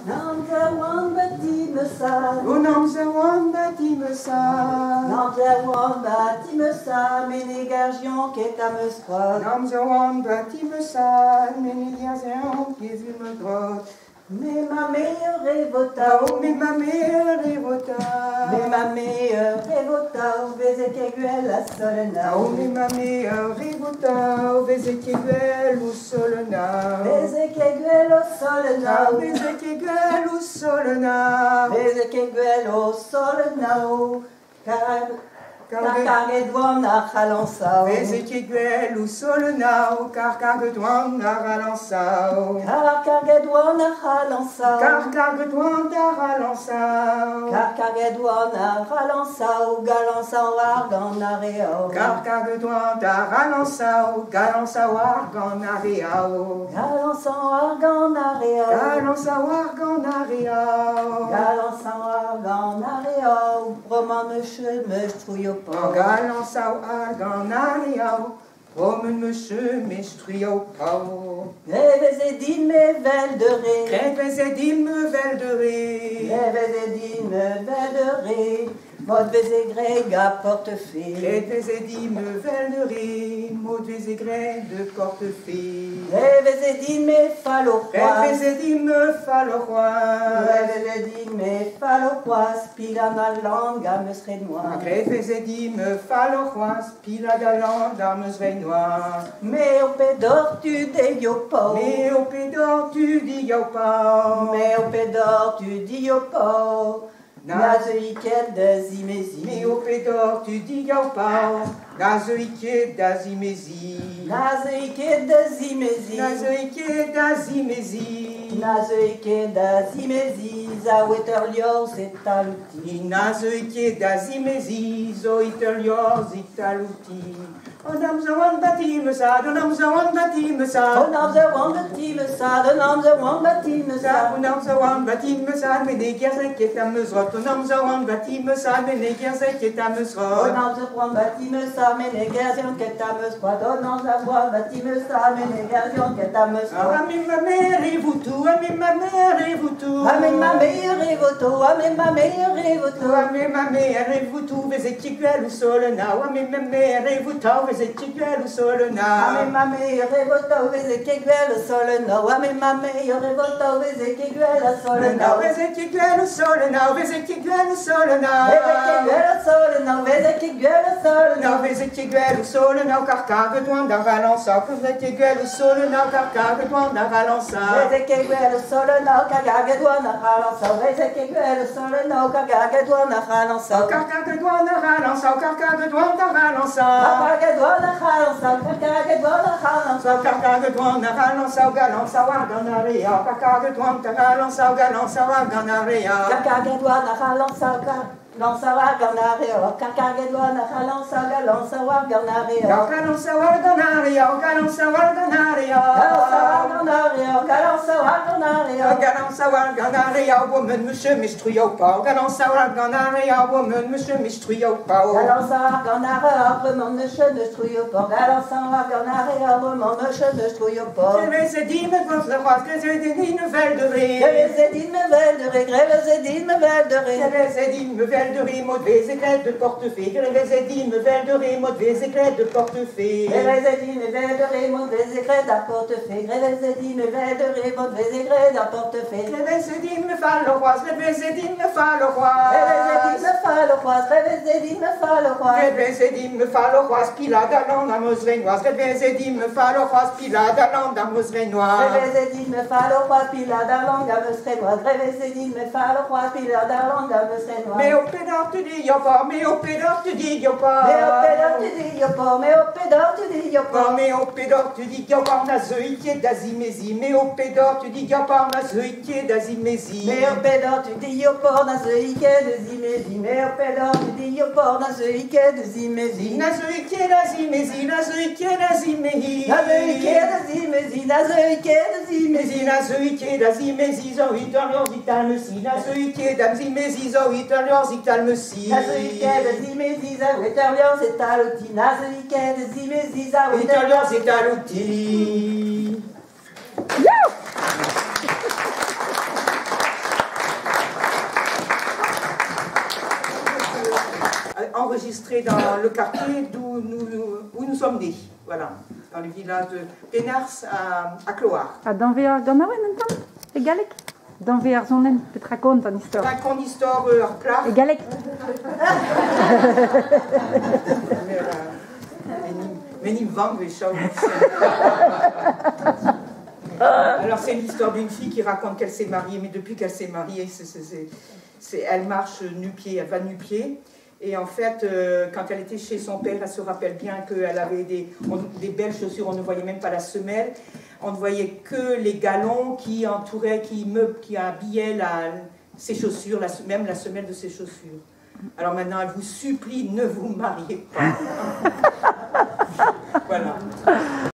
Namzawan batim sa. O namzawan batim sa. Namzawan batim sa. Menegargion ketamestra. Namzawan batim sa. Menegargion ketamestra. Mais ma meilleure révota. Oh, mais ma meilleure révota. Mais ma meilleure révota. Vezekeguel la solena. Oh, mais ma meilleure révota. Vezekeguel ou solena. Vezekeguel au solena. Vezekeguel ou solena. Vezekeguel au solena. Carcagedouan a ralansao. Vezekeguel ou solena. Carcagedouan a ralansao. Carcagedouan a ralansao. Carcagedouan a ralansao. Carcagedouan a ralansao. Galansao argan areao. Carcagedouan a ralansao. Galansao argan areao. Galansao argan areao. Galansao argan areao. Galansao argan areao. Roman me trouille au port. Galansao argan areao. Promène monsieur menstruio pao. Revezedin me vel de ré. Revezedin me vel de ré. Revezedin me vel de ré. Maud Vézégreg à portefeuille. Revezedin me vel de ré. Maud Vézégreg de portefeuille. Revezedin me falloquois. Revezedin me falloquois. Revezedin me falloquois. Pila ma langue à me serait noir. Revezedin me falloquois. Pila da langue à me serait noir. Mais au pédor tu dis yo po. Mais au pédor tu dis yo pas. Mais au pédor tu dis yo po. Nazoïket d'Azimézi. Mais au pédor tu dis yo pas. Nazoïket d'Azimézi. Nazoïket d'Azimézi. Nazoïket d'Azimézi. Nazoïket d'Azimézi. Zaweterlior c'est talouti. Nazoïket d'Azimézi. Zoïterlior zitalouti. Onam zawan batim sa, onam zawan batim sa. Onam zawan batim sa, onam zawan batim sa. Onam zawan batim sa, menegerzek et amezrot. Onam zawan batim sa, menegerzek et amezrot. Onam zawan batim sa, menegerzion et amezrot. Onam zawan batim sa, menegerzion et amezrot. Amen ma mère et vous tout, amen ma mère et vous tout. Amen ma mère et vous tout, amen ma mère et vous tout. Amen ma mère et vous tout, Vézéquiguel ou Solena. Amen ma mère et vous tout, Vézéquiguel ou Solena. Amen ma mère et vous tout, Vézéquiguel ou Solena. Amen ma mère et vous tout, Vézéquiguel ou Solena. Vézéquiguel ou Solena, Vézéquiguel ou Solena. Vézéquiguel ou Solena, Vézéquiguel ou Solena. Vézéquiguel ou Solena, carcague douan d'un ralança. Vézéquiguel ou Solena, carcague douan d'un ralança. Vézéquiguel ou Solena, carcague douan d'un ralança. Vézéquiguel ou Solena, carcague douan d'un ralança. Carcague douan d'un ralança, carcague douan d'un ralança. Carcague douan d'un ralança, carcague douan d'un ralança. Carcague douan d'un ralança, galança, warganaria. Carcague douan d'un ralança, galança, warganaria. Carcague douan d'un ralança, lança warganaria. Carcague douan d'un ralança, galança warganaria. Galança warganaria, galança warganaria. Galança warganaria, galança warganaria. Galança warganaria, woman, monsieur menstruio pas. Galança warganaria, woman, monsieur menstruio pas. Galança warganaria, woman, monsieur menstruio pas. Galança warganaria, woman, monsieur menstruio pas. Revezedin me gonfle le roi, Revezedin me vel de ré. Revezedin me vel de ré, Revezedin me vel de ré. Revezedin me vel de ré, maud vézéclette de portefeuille. Revezedin me vel de ré, maud vézéclette de portefeuille. Revezedin me vel de ré, maud vézéclette à portefeuille. Revezedin me vel de ré, maud vézéclette à portefeuille. Revezedin me fa le roi, Revezedin me fa le roi. Revezedin me fa le roi, Revezedin me fa le roi. Revezedin me fa le roi, spila d'alan à mosrenoise. Revezedin me fa le roi, spila d'alan à mosrenoise. Revezedin me fa le roi, pila d'alan à mosrenoise. Revezedin me fa le roi, pila d'alan à mosrenoise. Mais au pédard tu dis yo pas, mais au pédard tu dis yo pas. Mais au pédard tu dis yo pas, mais au pédard tu dis yo pas. Mais au pédard tu dis yo pas, nazoïké d'azimézi. Mais au pédard tu dis yo pas, nazoïké d'azimézi. Mais au pédard tu dis yo pas, nazoïké d'azimézi. Mais au pédard tu dis yo pas, nazoïké d'azimézi. Nazoïké d'azimézi, nazoïké d'azimézi. Nazoïké d'azimézi, nazoïké d'azimézi. Nazoïké d'azimézi, zoïtalior zitalmesi. Nazoïké d'azimézi, zoïtalior zitalmesi. Nazoïké d'azimézi, zoïtalior zitalmesi. Nazoïké d'azimézi, zoïtalior zitalmesi. enregistré dans le quartier où nous sommes nés, voilà, dans le village de Pénars à Cloire. Dan weer ganawen en dan? Egalek? Dan weer zonen, petra kont an histoire. Raconte histoire ar plat. Egalek? Menim vang ve chao. Alors c'est l'histoire d'une fille qui raconte qu'elle s'est mariée, mais depuis qu'elle s'est mariée, elle marche nu-pied, elle va nu-pied. Et en fait, quand elle était chez son père, elle se rappelle bien qu'elle avait des belles chaussures, on ne voyait même pas la semelle. On ne voyait que les galons qui entouraient, qui habillaient ses chaussures, même la semelle de ses chaussures. Alors maintenant, elle vous supplie, ne vous mariez pas. Voilà.